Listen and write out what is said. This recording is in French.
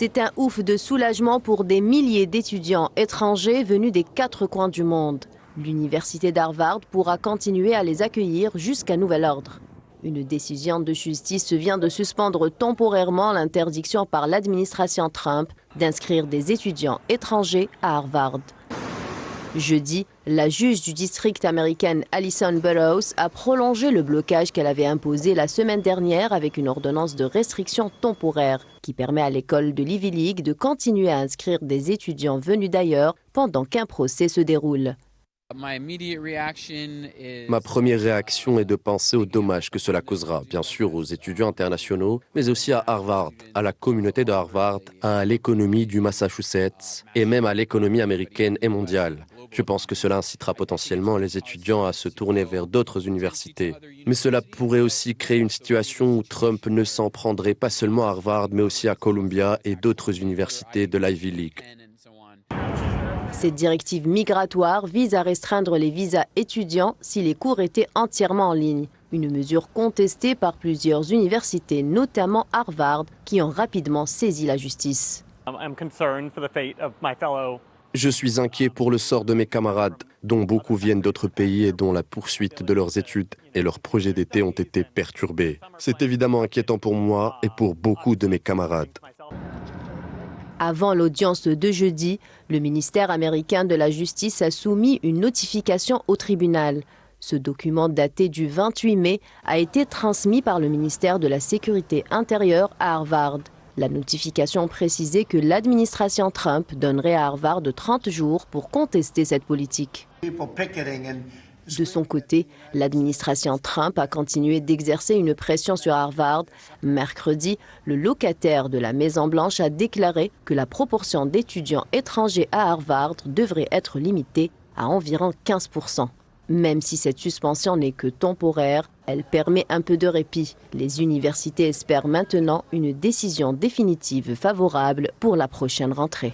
C'est un ouf de soulagement pour des milliers d'étudiants étrangers venus des 4 coins du monde. L'université d'Harvard pourra continuer à les accueillir jusqu'à nouvel ordre. Une décision de justice vient de suspendre temporairement l'interdiction par l'administration Trump d'inscrire des étudiants étrangers à Harvard. Jeudi, la juge du district américaine Alison Burroughs a prolongé le blocage qu'elle avait imposé la semaine dernière avec une ordonnance de restriction temporaire qui permet à l'école de l'Ivy League de continuer à inscrire des étudiants venus d'ailleurs pendant qu'un procès se déroule. Ma première réaction est de penser aux dommages que cela causera, bien sûr aux étudiants internationaux, mais aussi à Harvard, à la communauté de Harvard, à l'économie du Massachusetts et même à l'économie américaine et mondiale. Je pense que cela incitera potentiellement les étudiants à se tourner vers d'autres universités. Mais cela pourrait aussi créer une situation où Trump ne s'en prendrait pas seulement à Harvard, mais aussi à Columbia et d'autres universités de l'Ivy League. Cette directive migratoire vise à restreindre les visas étudiants si les cours étaient entièrement en ligne. Une mesure contestée par plusieurs universités, notamment Harvard, qui ont rapidement saisi la justice. Je suis inquiet pour le sort de mes camarades, dont beaucoup viennent d'autres pays et dont la poursuite de leurs études et leurs projets d'été ont été perturbés. C'est évidemment inquiétant pour moi et pour beaucoup de mes camarades. Avant l'audience de jeudi, le ministère américain de la Justice a soumis une notification au tribunal. Ce document daté du 28 mai a été transmis par le ministère de la Sécurité intérieure à Harvard. La notification précisait que l'administration Trump donnerait à Harvard 30 jours pour contester cette politique. De son côté, l'administration Trump a continué d'exercer une pression sur Harvard. Mercredi, le locataire de la Maison-Blanche a déclaré que la proportion d'étudiants étrangers à Harvard devrait être limitée à environ 15%. Même si cette suspension n'est que temporaire, elle permet un peu de répit. Les universités espèrent maintenant une décision définitive favorable pour la prochaine rentrée.